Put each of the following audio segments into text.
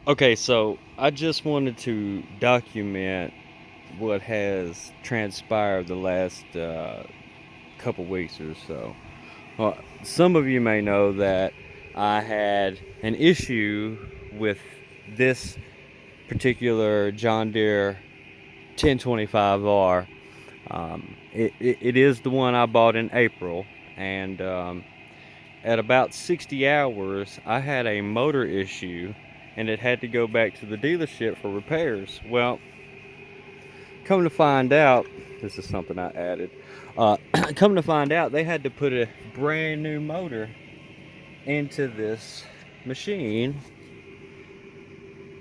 Okay, so I just wanted to document what has transpired the last couple weeks or so. Some of you may know that I had an issue with this particular John Deere 1025R. It is the one I bought in April, and at about 60 hours, I had a motor issue and it had to go back to the dealership for repairs. Well, come to find out, this is something I added. Come to find out, they had to put a brand new motor into this machine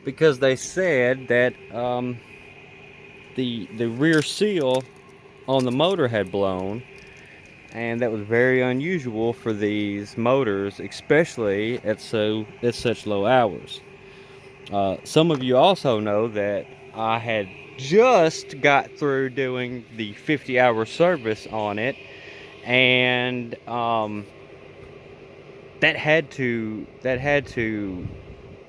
because they said that the rear seal on the motor had blown, and that was very unusual for these motors, especially at such low hours. Some of you also know that I had just got through doing the 50-hour service on it, and that had to,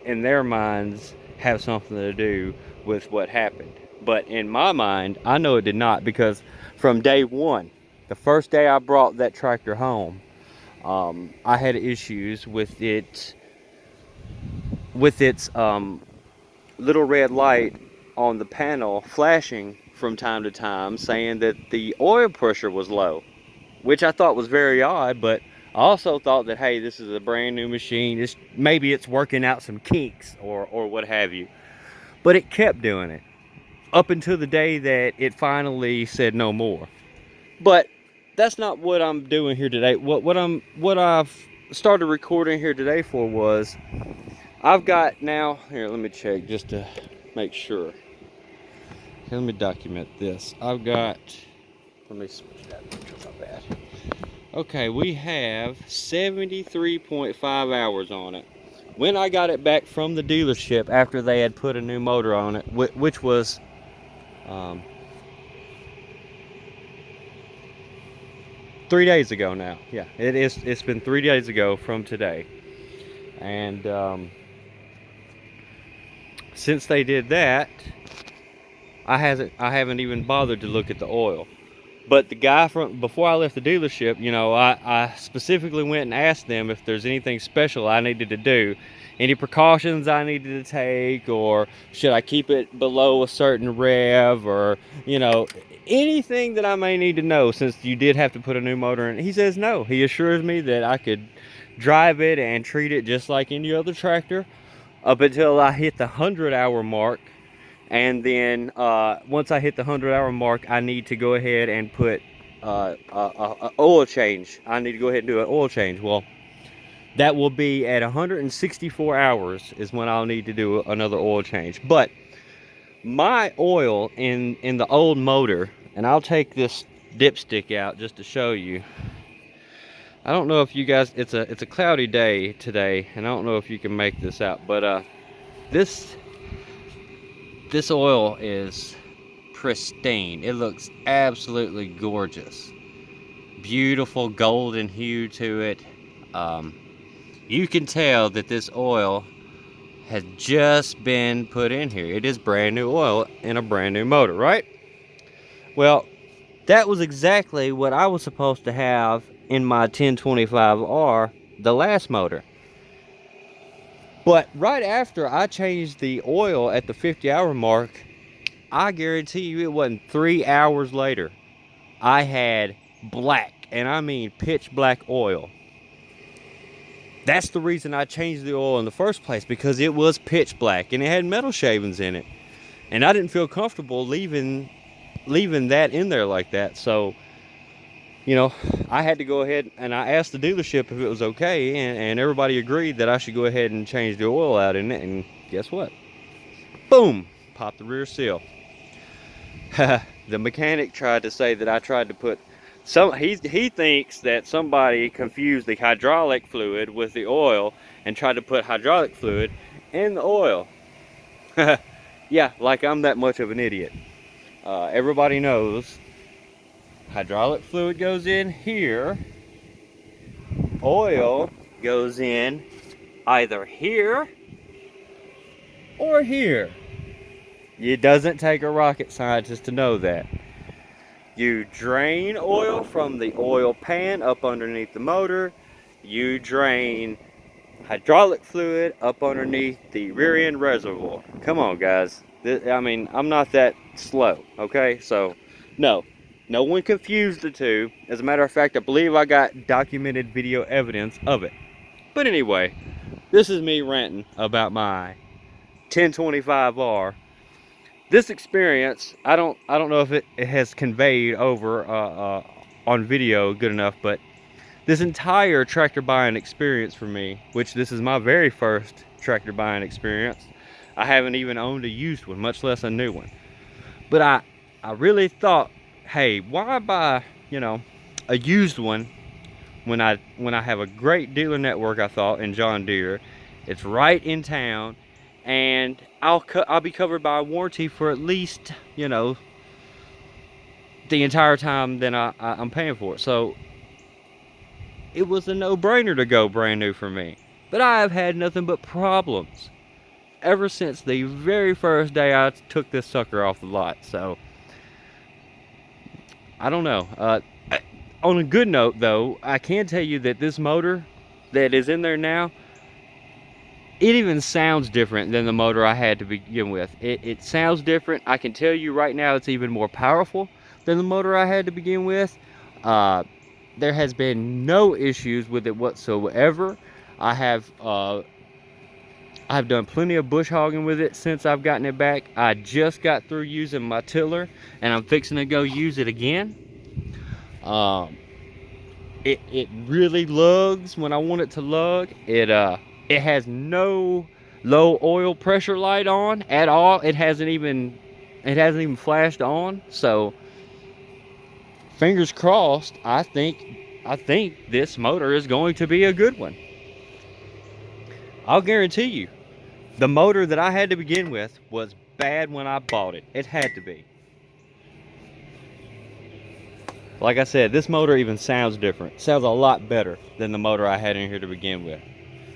in their minds, have something to do with what happened. But in my mind, I know it did not, because from day one, the first day I brought that tractor home, I had issues with its little red light on the panel flashing from time to time, saying that the oil pressure was low, which I thought was very odd. But I also thought that, hey, this is a brand new machine, maybe it's working out some kinks or what have you. But it kept doing it up until the day that it finally said no more. But that's not what I'm doing here today. What I've started recording here today for was, I've got now, here, let me check just to make sure. Okay, let me document this. I've got, let me switch that because I'm bad. Okay, we have 73.5 hours on it. When I got it back from the dealership after they had put a new motor on it, which was 3 days ago now. Yeah, it's been 3 days ago from today. And since they did that, I haven't even bothered to look at the oil. But the guy from before I left the dealership, I specifically went and asked them if there's anything special I needed to do, any precautions I needed to take, or should I keep it below a certain rev, or anything that I may need to know, since you did have to put a new motor in. He says no. He assures me that I could drive it and treat it just like any other tractor up until I hit the 100-hour mark. And then once I hit the 100-hour mark, I need to go ahead and put a oil change. I need to go ahead and do an oil change. Well, that will be at 164 hours is when I'll need to do another oil change. But my oil in the old motor, and I'll take this dipstick out just to show you. I don't know if you guys, it's a cloudy day today, and I don't know if you can make this out, but this oil is pristine. It looks absolutely gorgeous. Beautiful golden hue to it. You can tell that this oil has just been put in here. It is brand new oil in a brand new motor, right? Well, that was exactly what I was supposed to have in my 1025R, the last motor. But right after I changed the oil at the 50-hour mark, I guarantee you it wasn't 3 hours later, I had black, and I mean pitch black oil. That's the reason I changed the oil in the first place, because it was pitch black and it had metal shavings in it. And I didn't feel comfortable leaving that in there like that. So, I had to go ahead and I asked the dealership if it was okay, and everybody agreed that I should go ahead and change the oil out in it. And guess what? Boom! Popped the rear seal. The mechanic tried to say that I tried to put he thinks that somebody confused the hydraulic fluid with the oil and tried to put hydraulic fluid in the oil. Yeah, like I'm that much of an idiot. Everybody knows hydraulic fluid goes in here, oil goes in either here mower here. It doesn't take a rocket scientist to know that. You drain oil from the oil pan up underneath the motor. You drain hydraulic fluid up underneath the rear end reservoir. Come on, guys. I mean, I'm not that slow, okay? So, no one confused the two. As a matter of fact, I believe I got documented video evidence of it. But anyway, this is me ranting about my 1025R. This experience, I don't know if it has conveyed over on video good enough, but this entire tractor buying experience for me, which this is my very first tractor buying experience. I haven't even owned a used one, much less a new one. But I really thought, hey, why buy, you know, a used one when I have a great dealer network, I thought, in John Deere. It's right in town, and I'll be covered by a warranty for at least, you know, the entire time that I'm paying for it. So it was a no-brainer to go brand new for me. But I have had nothing but problems ever since the very first day I took this sucker off the lot. So I don't know. On a good note, though, I can tell you that this motor that is in there now, it even sounds different than the motor I had to begin with. It sounds different. I can tell you right now it's even more powerful than the motor I had to begin with. There has been no issues with it whatsoever. I've done plenty of bush hogging with it since I've gotten it back. I just got through using my tiller, and I'm fixing to go use it again. It really lugs when I want it to lug. It has no low oil pressure light on at all. It hasn't even flashed on. So fingers crossed. I think this motor is going to be a good one. I'll guarantee you, the motor that I had to begin with was bad when I bought it. It had to be. Like I said, this motor even sounds different. Sounds a lot better than the motor I had in here to begin with.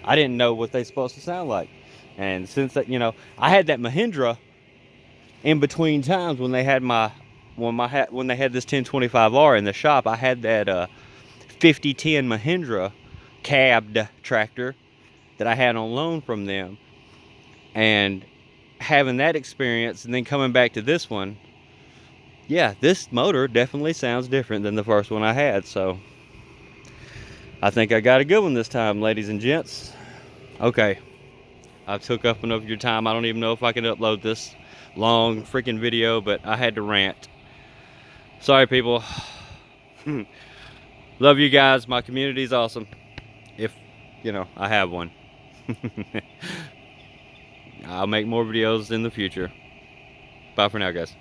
I didn't know what they're supposed to sound like. And since that, you know, I had that Mahindra in between times when they had when they had this 1025R in the shop. I had that 5010 Mahindra cabbed tractor that I had on loan from them. And having that experience and then coming back to this one, yeah, this motor definitely sounds different than the first one I had. So I think I got a good one this time, ladies and gents. Okay, I took up enough of your time. I don't even know if I can upload this long freaking video, but I had to rant. Sorry, people. Love you guys. My community's awesome. If, you know, I have one. I'll make more videos in the future. Bye for now, guys.